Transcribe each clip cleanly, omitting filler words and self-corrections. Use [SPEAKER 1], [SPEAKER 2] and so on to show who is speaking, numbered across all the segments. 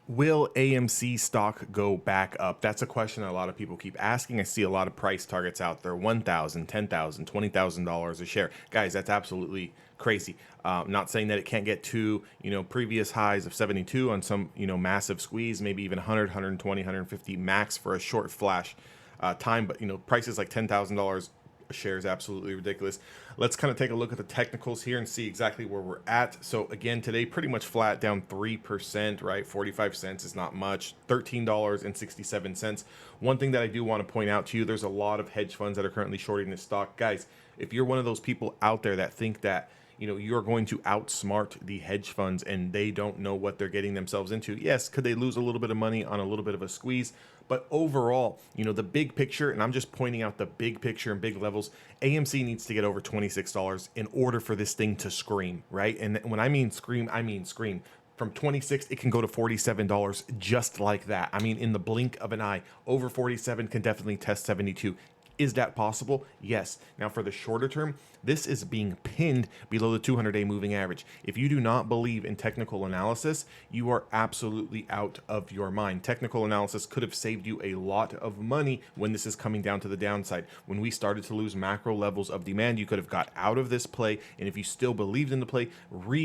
[SPEAKER 1] Will AMC stock go back up? That's a question a lot of people keep asking. I see a lot of price targets out there, $1,000, $10,000, $20,000 a share. Guys, that's absolutely crazy. Not saying that it can't get to, previous highs of 72 on some, massive squeeze, maybe even 100, 120, 150 max for a short flash time. But, prices like $10,000 share is absolutely ridiculous. Let's kind of take a look at the technicals here and see exactly where we're at. So again, today pretty much flat, down 3%, right? 45 cents is not much. $13.67. One thing that I do want to point out to you, there's a lot of hedge funds that are currently shorting this stock. Guys, if you're one of those people out there that think that you're going to outsmart the hedge funds and they don't know what they're getting themselves into. Yes, could they lose a little bit of money on a little bit of a squeeze? But overall, the big picture, and I'm just pointing out the big picture and big levels, AMC needs to get over $26 in order for this thing to scream, right? And when I mean scream, I mean scream. From 26, it can go to $47 just like that. I mean, in the blink of an eye, over 47 can definitely test 72. Is that possible? Yes. Now, for the shorter term, this is being pinned below the 200-day moving average. If you do not believe in technical analysis, you are absolutely out of your mind. Technical analysis could have saved you a lot of money when this is coming down to the downside. When we started to lose macro levels of demand, you could have got out of this play, and if you still believed in the play,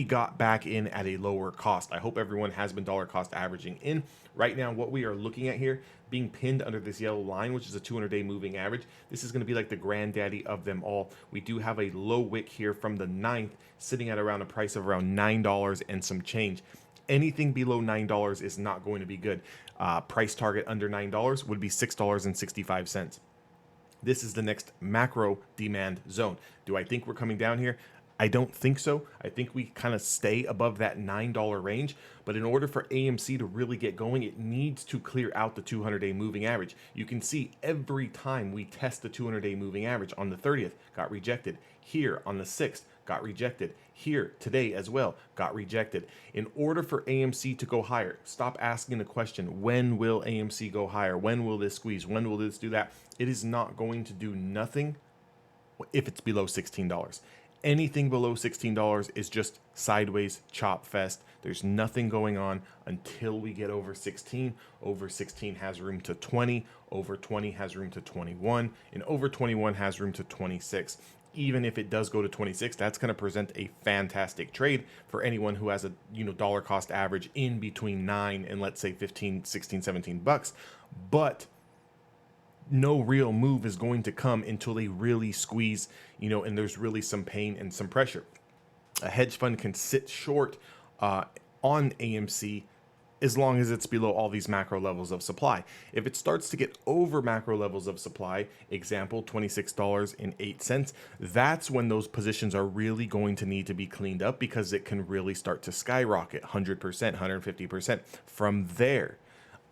[SPEAKER 1] got back in at a lower cost. I hope everyone has been dollar cost averaging in. Right now, what we are looking at here, being pinned under this yellow line, which is a 200-day moving average, this is going to be like the granddaddy of them all. We do have a low wick here from the 9th, sitting at around a price of around $9 and some change. Anything below $9 is not going to be good. Price target under $9 would be $6.65. This is the next macro demand zone. Do I think we're coming down here? I don't think so. I think we kind of stay above that $9 range. But in order for AMC to really get going, it needs to clear out the 200-day moving average. You can see every time we test the 200-day moving average, on the 30th, got rejected. Here on the 6th, got rejected. Here today as well, got rejected. In order for AMC to go higher, stop asking the question, when will AMC go higher? When will this squeeze? When will this do that? It is not going to do nothing if it's below $16. Anything below $16 is just sideways chop fest. There's nothing going on until we get over 16. Over 16 has room to 20. Over 20 has room to 21. And over 21 has room to 26. Even if it does go to 26, that's going to present a fantastic trade for anyone who has a dollar cost average in between 9 and let's say 15, 16, 17 bucks. But no real move is going to come until they really squeeze, and there's really some pain and some pressure. A hedge fund can sit short on AMC as long as it's below all these macro levels of supply. If it starts to get over macro levels of supply, example, $26.08, that's when those positions are really going to need to be cleaned up because it can really start to skyrocket 100%, 150%. From there,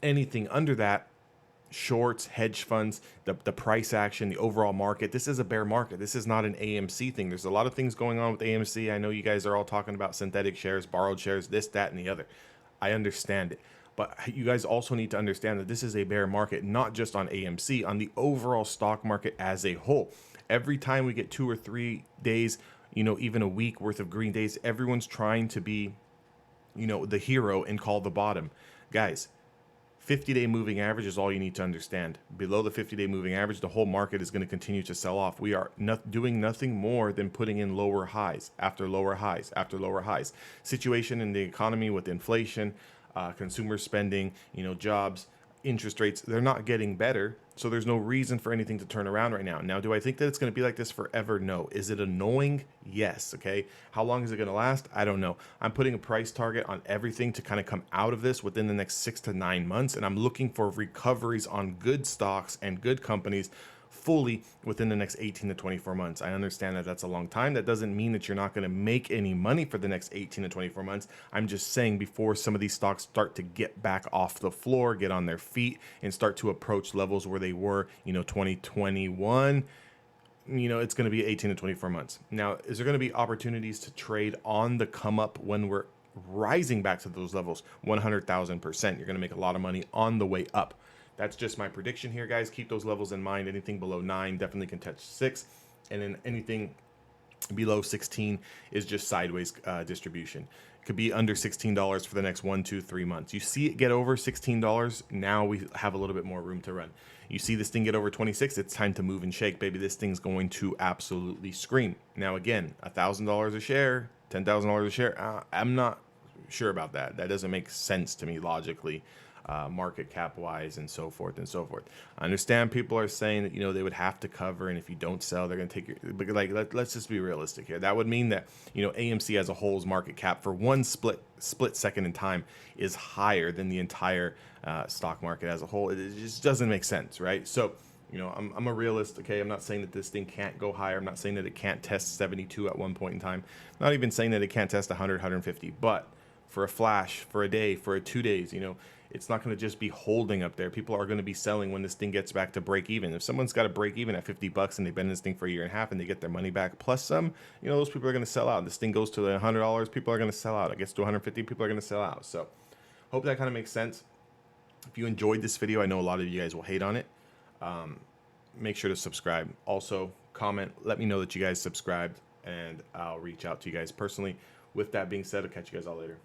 [SPEAKER 1] anything under that, shorts, hedge funds, the price action, the overall market. This is a bear market. This is not an AMC thing. There's a lot of things going on with AMC. I know you guys are all talking about synthetic shares, borrowed shares, this, that, and the other. I understand it. But you guys also need to understand that this is a bear market, not just on AMC, on the overall stock market as a whole. Every time we get 2 or 3 days, even a week worth of green days, everyone's trying to be, the hero and call the bottom. Guys, 50-day moving average is all you need to understand. Below the 50-day moving average, the whole market is going to continue to sell off. We are doing nothing more than putting in lower highs after lower highs after lower highs. Situation in the economy with inflation, consumer spending, jobs, interest rates, they're not getting better. So there's no reason for anything to turn around right now. Now, do I think that it's going to be like this forever? No. Is it annoying? Yes. Okay. How long is it going to last? I don't know. I'm putting a price target on everything to kind of come out of this within the next 6 to 9 months. And I'm looking for recoveries on good stocks and good companies fully within the next 18 to 24 months. I understand that that's a long time. That doesn't mean that you're not going to make any money for the next 18 to 24 months. I'm just saying before some of these stocks start to get back off the floor, get on their feet, and start to approach levels where they were, 2021, it's going to be 18 to 24 months. Now, is there going to be opportunities to trade on the come up when we're rising back to those levels? 100,000%. You're going to make a lot of money on the way up. That's just my prediction here, guys. Keep those levels in mind. Anything below 9 definitely can touch 6. And then anything below 16 is just sideways distribution. could be under $16 for the next 1, 2, 3 months. You see it get over $16, now we have a little bit more room to run. You see this thing get over 26, it's time to move and shake, baby. This thing's going to absolutely scream. Now again, $1,000 a share, $10,000 a share, I'm not sure about that. That doesn't make sense to me logically, market cap wise, and so forth and so forth. I understand people are saying that, you know, they would have to cover, and if you don't sell, they're going to take your, but like, let's just be realistic here. That would mean that, you know, AMC as a whole's market cap for one split second in time is higher than the entire stock market as a whole. It just doesn't make sense, right? So, you know, I'm a realist, okay? I'm not saying that this thing can't go higher. I'm not saying that it can't test 72 at one point in time. I'm not even saying that it can't test 100, 150, but for a flash, for a day, for 2 days, you know, it's not going to just be holding up there. People are going to be selling when this thing gets back to break even. If someone's got to break even at $50 and they've been in this thing for a year and a half and they get their money back plus some, you know, those people are going to sell out. This thing goes to the $100, people are going to sell out. It gets to 150, people are going to sell out. So hope that kind of makes sense. If you enjoyed this video, I know a lot of you guys will hate on it. Make sure to subscribe. Also, comment. Let me know that you guys subscribed, and I'll reach out to you guys personally. With that being said, I'll catch you guys all later.